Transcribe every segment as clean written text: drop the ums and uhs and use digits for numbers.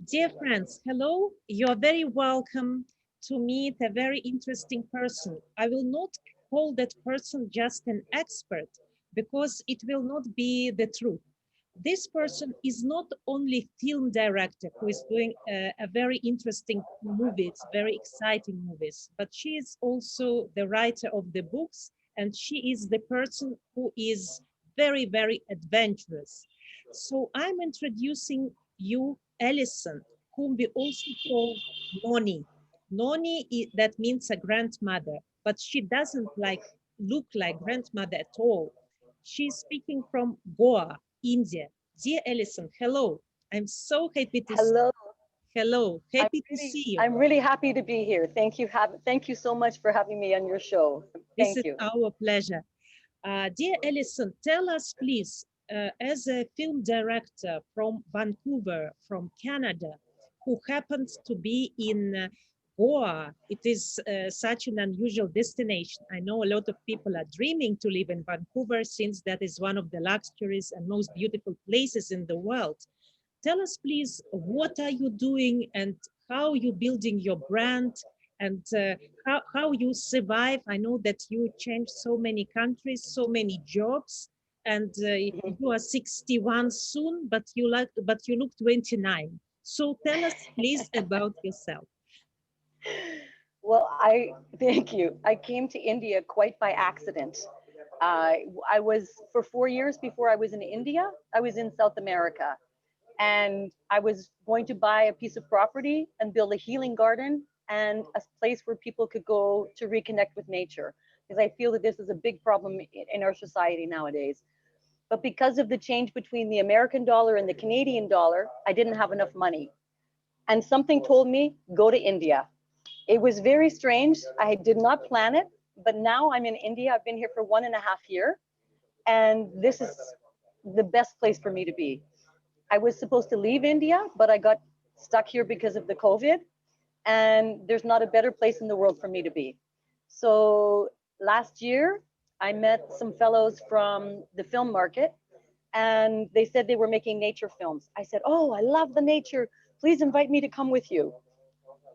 Dear friends, hello. You are very welcome to meet a very interesting person. I will not call that person just an expert because it will not be the truth. This person is not only film director who is doing a very interesting movies, very exciting movies, but she is also the writer of the books, and she is the person who is very, very adventurous. So I'm introducing you Ellison, whom we also call Noni. That means a grandmother, but she doesn't look like grandmother at all. She's speaking from Goa, India. Dear Ellison, hello. I'm so happy to see Hello. Hello, I'm happy to really, see you. I'm really happy to be here. Thank you so much for having me on your show. This Thank is you. our pleasure. Dear Ellison, tell us please, as a film director from Vancouver, from Canada, who happens to be in Goa, it is such an unusual destination. I know a lot of people are dreaming to live in Vancouver since that is one of the luxuries and most beautiful places in the world. Tell us, please, what are you doing and how you building your brand and how you survive. I know that you changed so many countries, so many jobs, and Mhm. you are 61 soon, but you look 29. So tell us, please, about yourself. Well, I thank you. I came to India quite by accident. I was for 4 years before I was in India. I was in South America, and I was going to buy a piece of property and build a healing garden and a place where people could go to reconnect with nature. Because I feel that this is a big problem in our society nowadays. But because of the change between the American dollar and the Canadian dollar, I didn't have enough money. And something told me, go to India. It was very strange. I did not plan it, but now I'm in India. I've been here for 1.5 years, and this is the best place for me to be. I was supposed to leave India, but I got stuck here because of the COVID, and there's not a better place in the world for me to be. So last year, I met some fellows from the film market, and they said they were making nature films. I said, "Oh, I love the nature. Please invite me to come with you."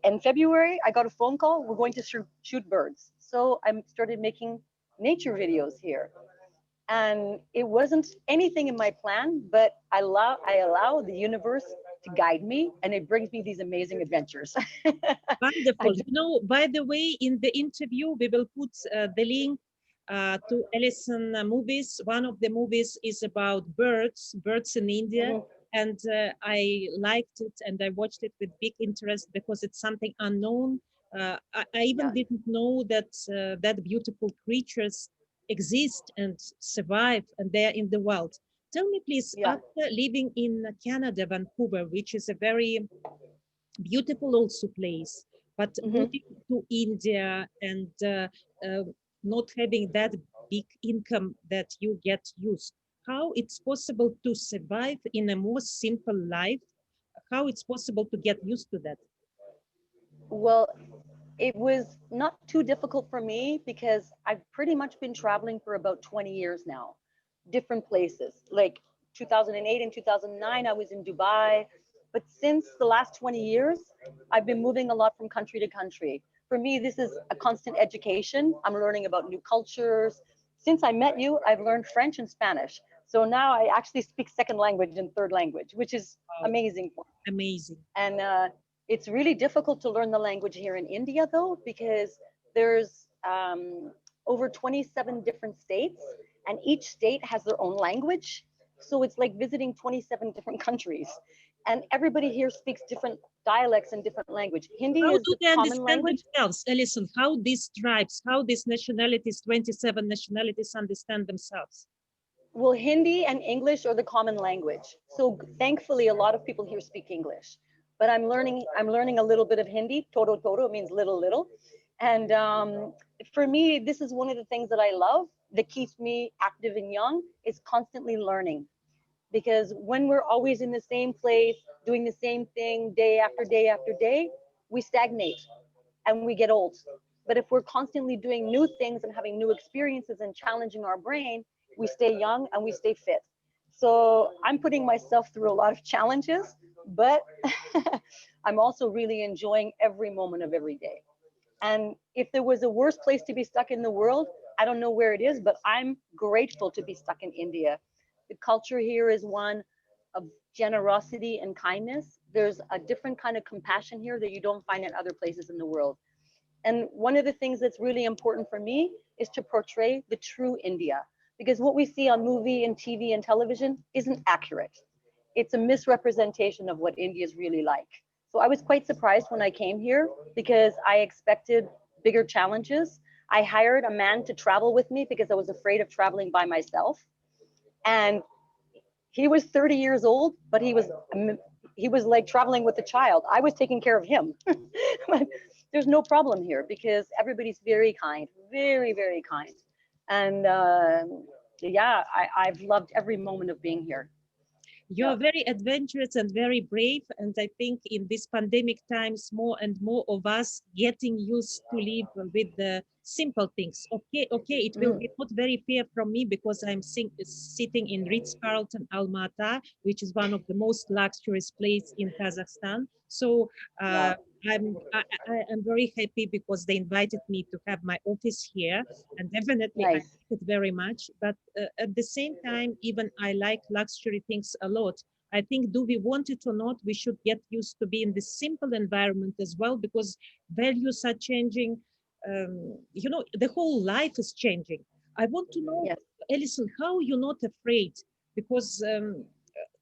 In February, I got a phone call. We're going to shoot birds. So I started making nature videos here. And it wasn't anything in my plan, but I allow the universe to guide me, and it brings me these amazing adventures. I Wonderful. just, By the way, in the interview, we will put the link to Ellison movies. One of the movies is about birds in India. mhm, And I liked it and I watched it with big interest because it's something unknown. I even yeah, didn't know that that beautiful creatures exist and survive and they're in the wild. Tell me, please, yeah. after living in Canada, Vancouver, which is a very beautiful also place, but Hmm. moving to India and uh, not having that big income that you get used, how it's possible to survive in a more simple life, how it's possible to get used to that. Well, it was not too difficult for me because I've pretty much been traveling for about 20 years now, different places. Like 2008 and 2009, I was in Dubai. But since the last 20 years, I've been moving a lot from country to country. For me, this is a constant education. I'm learning about new cultures. Since I met you, I've learned French and Spanish. So now I actually speak second language and third language, which is Wow, amazing for me. amazing. And it's really difficult to learn the language here in India, though, because there's over 27 different states, and each state has their own language. So it's like visiting 27 different countries. And everybody here speaks different dialects and different language. Hindi How is do the they common understand language. themselves, Alison? How these tribes, how these nationalities, 27 nationalities understand themselves? Well, Hindi and English are the common language. So thankfully, a lot of people here speak English. But I'm learning a little bit of Hindi. Toto toto means little little. And for me, this is one of the things that I love that keeps me active and young is constantly learning. Because when we're always in the same place, doing the same thing day after day after day, we stagnate and we get old. But if we're constantly doing new things and having new experiences and challenging our brain, we stay young and we stay fit. So I'm putting myself through a lot of challenges but I'm also really enjoying every moment of every day. And if there was a worse place to be stuck in the world, I don't know where it is, but I'm grateful to be stuck in India. The culture here is one of generosity and kindness. There's a different kind of compassion here that you don't find in other places in the world. And one of the things that's really important for me is to portray the true India, because what we see on movie and TV and television isn't accurate. It's a misrepresentation of what India is really like. So I was quite surprised when I came here because I expected bigger challenges. I hired a man to travel with me because I was afraid of traveling by myself. And he was 30 years old, but he was like traveling with a child. I was taking care of him. But there's no problem here because everybody's very kind, very, very kind. And yeah, I've loved every moment of being here. You Yeah. are very adventurous and very brave. And I think in these pandemic times, more and more of us getting used to live with the simple things. Okay, okay, it will Mm, be not very fair from me because I'm sitting in Ritz-Carlton Almaty, which is one of the most luxurious place in Kazakhstan. So uh, wow. I'm very happy because they invited me to have my office here, and definitely I Nice. like it very much. But at the same time, even I like luxury things a lot. I think, do we want it or not, we should get used to be in this simple environment as well, because values are changing. The whole life is changing. I want to know, Yes. Alison, how you're not afraid, because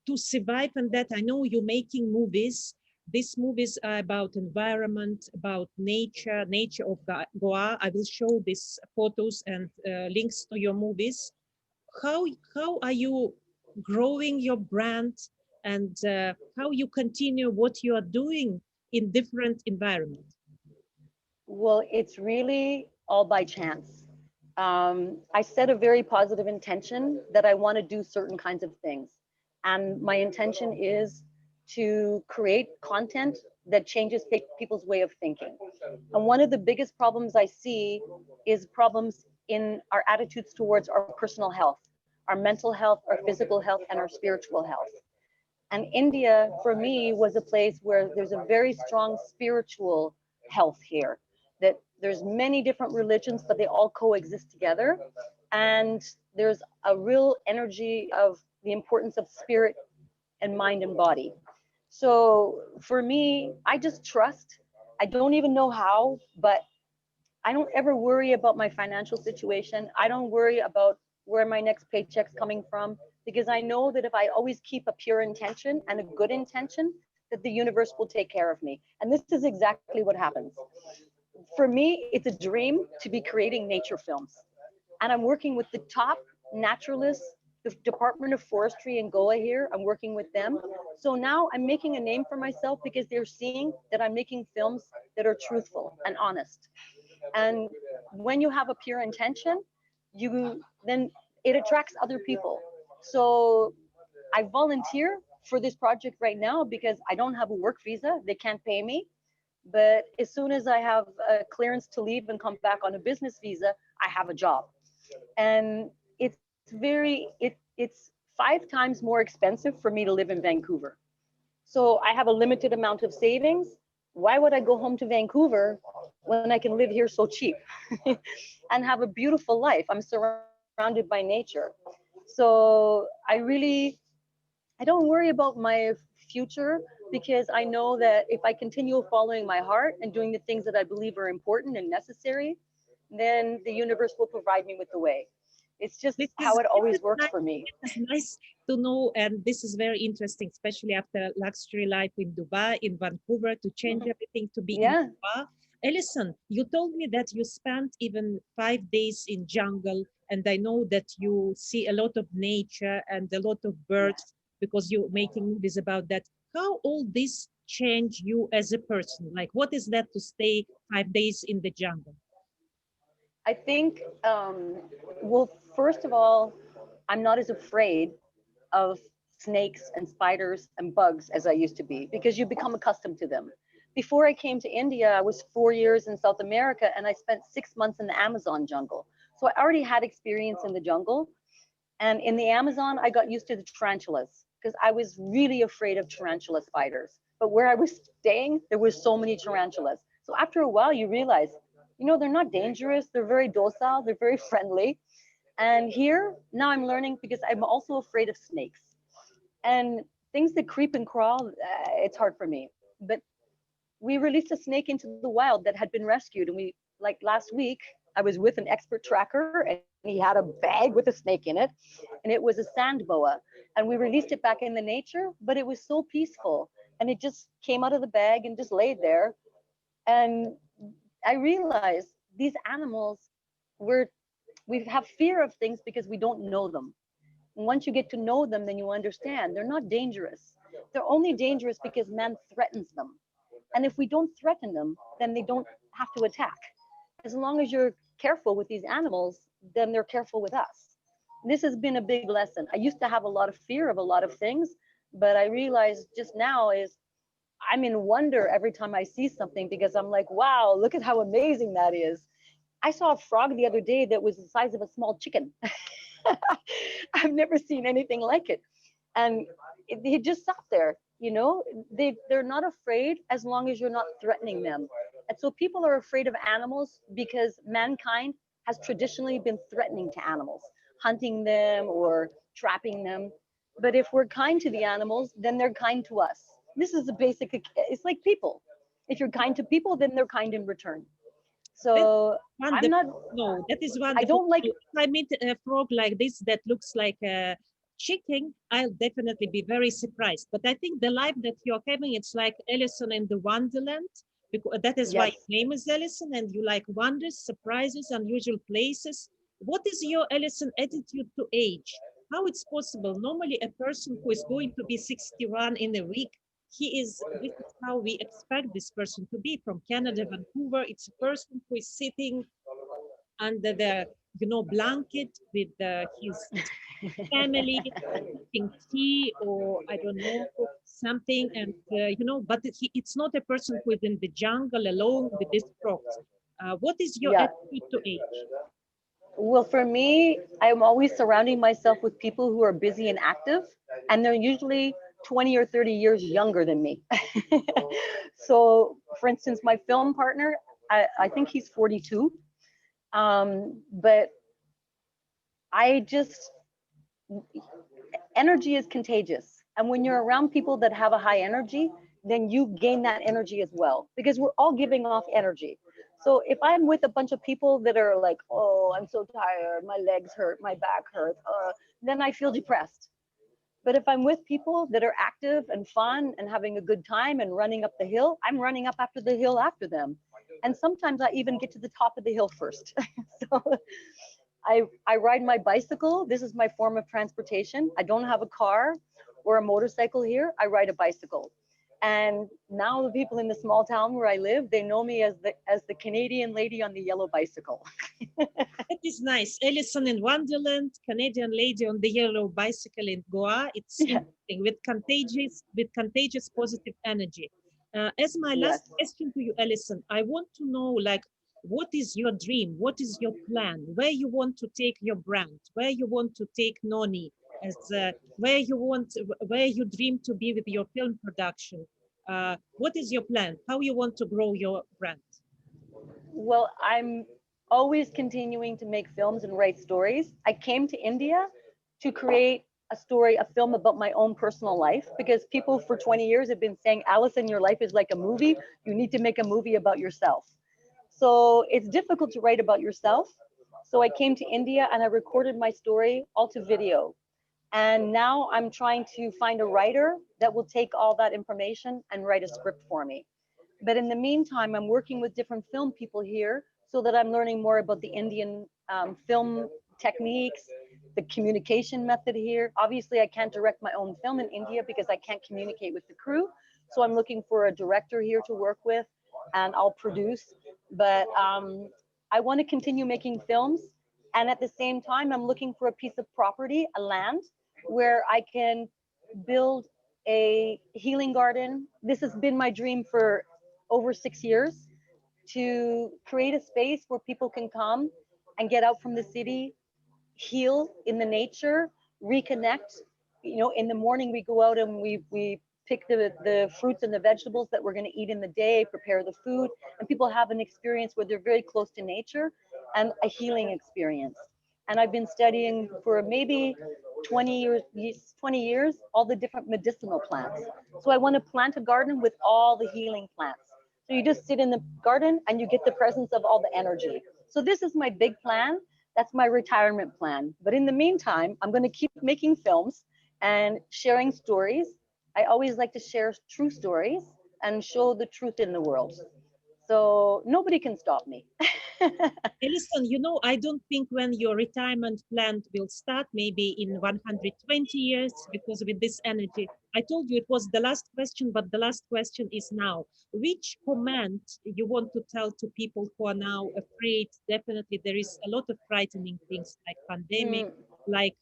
to survive and that, I know you're making movies. These movies are about environment, about nature of Goa. I will show these photos and links to your movies. how how are you growing your brand, and how you continue what you are doing in different environment? Well, it's really all by chance. I set a very positive intention that I want to do certain kinds of things. And my intention is to create content that changes people's way of thinking. And one of the biggest problems I see is problems in our attitudes towards our personal health, our mental health, our physical health, and our spiritual health. And India, for me, was a place where there's a very strong spiritual health here. That there's many different religions, but they all coexist together. And there's a real energy of the importance of spirit and mind and body. So for me, I just trust. I don't even know how, but I don't ever worry about my financial situation. I don't worry about where my next paycheck's coming from because I know that if I always keep a pure intention and a good intention, that the universe will take care of me. And this is exactly what happens. For me, it's a dream to be creating nature films. And I'm working with the top naturalists, the Department of Forestry in Goa here. I'm working with them. So now I'm making a name for myself because they're seeing that I'm making films that are truthful and honest. And when you have a pure intention, you then it attracts other people. So I volunteer for this project right now because I don't have a work visa. They can't pay me. But as soon as I have a clearance to leave and come back on a business visa, I have a job. And it's 5 times more expensive for me to live in Vancouver. So I have a limited amount of savings. Why would I go home to Vancouver when I can live here so cheap and have a beautiful life? I'm surrounded by nature. So I don't worry about my future because I know that if I continue following my heart and doing the things that I believe are important and necessary, then the universe will provide me with the way. It's just This how is it this always is works nice. for me. It is nice to know, and this is very interesting, especially after luxury life in Dubai, in Vancouver, to change everything to be in Yeah. Dubai. Ellison, you told me that you spent even 5 days in jungle, and I know that you see a lot of nature and a lot of Yeah. birds because you're making movies about that. How all this change you as a person? Like, what is that to stay 5 days in the jungle? I think, well, first of all, I'm not as afraid of snakes and spiders and bugs as I used to be because you become accustomed to them. Before I came to India, I was 4 years in South America and I spent 6 months in the Amazon jungle. So I already had experience in the jungle. And in the Amazon, I got used to the tarantulas. because I was really afraid of tarantula spiders. But where I was staying, there was so many tarantulas. So after a while, you realize, they're not dangerous. They're very docile. They're very friendly. And here, now I'm learning because I'm also afraid of snakes and things that creep and crawl. It's hard for me. But we released a snake into the wild that had been rescued, and we, like last week, I was with an expert tracker and he had a bag with a snake in it, and it was a sand boa, and we released it back in the nature, but it was so peaceful, and it just came out of the bag and just laid there. And I realized these animals, we're we have fear of things because we don't know them. And once you get to know them, then you understand they're not dangerous. They're only dangerous because man threatens them. And if we don't threaten them, then they don't have to attack. As long as you're careful with these animals, then they're careful with us. This has been a big lesson. I used to have a lot of fear of a lot of things, but I realized just now is I'm in wonder every time I see something because I'm like, wow, look at how amazing that is. I saw a frog the other day that was the size of a small chicken. I've never seen anything like it. And he just sat there, they're not afraid as long as you're not threatening them. And so people are afraid of animals because mankind has traditionally been threatening to animals, hunting them or trapping them. But if we're kind to the animals, then they're kind to us. This is a basic, it's like people. If you're kind to people, then they're kind in return. That's So I'm wonderful. not, No, that is I wonderful. don't like, If I meet a frog like this that looks like a chicken, I'll definitely be very surprised. But I think the life that you're having, it's like Ellison in the Wonderland, because that is why yes. your name is Ellison, and you like wonders, surprises, unusual places. What is your Ellison attitude to age? How it's possible? Normally, a person who is going to be 61 in a week, this is how we expect this person to be from Canada, Vancouver. It's a person who is sitting under the, blanket with his family, drinking tea or I don't know, something. And, but it's not a person who is in the jungle alone with these frogs. What is your Yeah. attitude to age? Well, for me, I'm always surrounding myself with people who are busy and active, and they're usually 20 or 30 years younger than me. So, for instance, my film partner, I think he's 42. But I just, energy is contagious. And when you're around people that have a high energy, then you gain that energy as well, because we're all giving off energy. So if I'm with a bunch of people that are like, oh, I'm so tired, my legs hurt, my back hurts, then I feel depressed. But if I'm with people that are active and fun and having a good time and running up the hill, I'm running up after the hill after them. And sometimes I even get to the top of the hill first. So I ride my bicycle. This is my form of transportation. I don't have a car or a motorcycle here. I ride a bicycle. And now the people in the small town where I live, they know me as the Canadian lady on the yellow bicycle. That is nice. Ellison in Wonderland, Canadian lady on the yellow bicycle in Goa. It's Yeah. interesting with contagious positive energy. As my last Yes. question to you, Ellison, I want to know like what is your dream? What is your plan? Where you want to take your brand? Where you want to take Noni? As where you dream to be with your film production? What is your plan? How you want to grow your brand? Well, I'm always continuing to make films and write stories. I came to India to create a story, a film about my own personal life, because people for 20 years have been saying, Alison, your life is like a movie. You need to make a movie about yourself. So it's difficult to write about yourself. So I came to India and I recorded my story all to video. And now I'm trying to find a writer that will take all that information and write a script for me. But in the meantime, I'm working with different film people here so that I'm learning more about the Indian film techniques, the communication method here. Obviously, I can't direct my own film in India because I can't communicate with the crew. So I'm looking for a director here to work with and I'll produce. But I want to continue making films. And at the same time, I'm looking for a piece of property, a land, where I can build a healing garden. This has been my dream for over 6 years, to create a space where people can come and get out from the city, heal in the nature, reconnect, you know, in the morning we go out and we pick the fruits and the vegetables that we're going to eat in the day, prepare the food, and people have an experience where they're very close to nature and a healing experience. And I've been studying for maybe 20 years, 20 years, all the different medicinal plants. So I want to plant a garden with all the healing plants. So you just sit in the garden and you get the presence of all the energy. So this is my big plan. That's my retirement plan. But in the meantime, I'm going to keep making films and sharing stories. I always like to share true stories and show the truth in the world. So nobody can stop me. Alison, you know, I don't think when your retirement plan will start, maybe in 120 years, because with this energy, I told you it was the last question, but the last question is now. Which command you want to tell to people who are now afraid? Definitely, there is a lot of frightening things like pandemic, Mm, like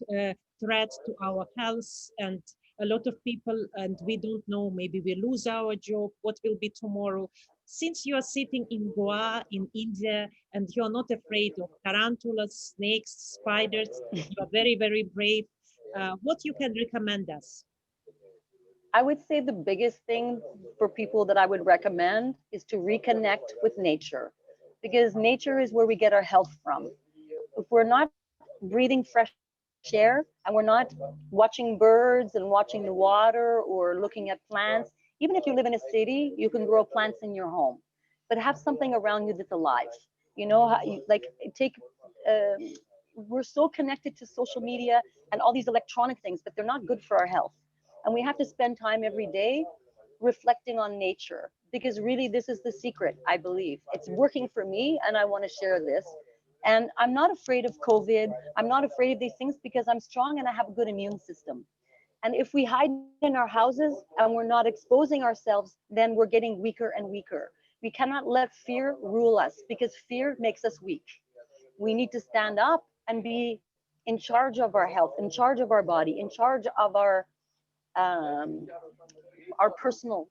threat to our health, and a lot of people, and we don't know, maybe we lose our job, what will be tomorrow? Since you are sitting in Goa, in India, and you're not afraid of tarantulas, snakes, spiders, you are very, very brave. What you can recommend us? I would say the biggest thing for people that I would recommend is to reconnect with nature, because nature is where we get our health from. If we're not breathing fresh air and we're not watching birds and watching the water or looking at plants, even if you live in a city, you can grow plants in your home, but have something around you that's alive. You know, like take, we're so connected to social media and all these electronic things, but they're not good for our health. And we have to spend time every day reflecting on nature, because really this is the secret. I believe it's working for me and I want to share this. And I'm not afraid of COVID. I'm not afraid of these things because I'm strong and I have a good immune system. And if we hide in our houses and we're not exposing ourselves, then we're getting weaker and weaker. We cannot let fear rule us, because fear makes us weak. We need to stand up and be in charge of our health, in charge of our body, in charge of um, our personal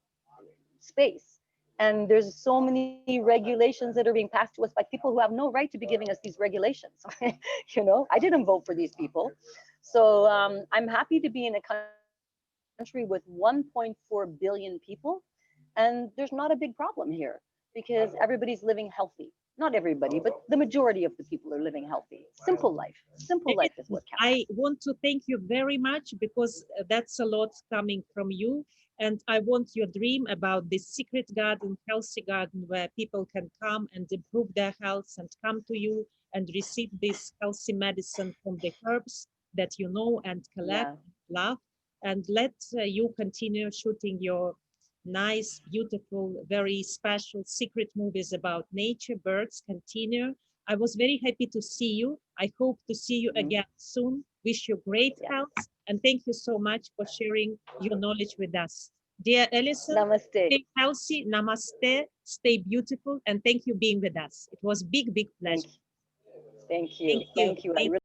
space. And there's so many regulations that are being passed to us by people who have no right to be giving us these regulations. You know, I didn't vote for these people. So I'm happy to be in a country with 1.4 billion people, and there's not a big problem here because everybody's living healthy. Not everybody, but the majority of the people are living healthy. Simple life. Simple life is what counts. I want to thank you very much because that's a lot coming from you. And I want your dream about this secret garden, healthy garden, where people can come and improve their health and come to you and receive this healthy medicine from the herbs that you know and collect, Yeah. love. And let you continue shooting your nice, beautiful, very special secret movies about nature, birds. Continue. I was very happy to see you. I hope to see you Mhm. again soon. Wish you great Yeah. health and thank you so much for sharing your knowledge with us. Dear Ellison, Namaste. stay healthy, namaste, stay beautiful, and thank you being with us. It was big, big Thank pleasure. you. Thank you. Thank you. Thank you. I Thank really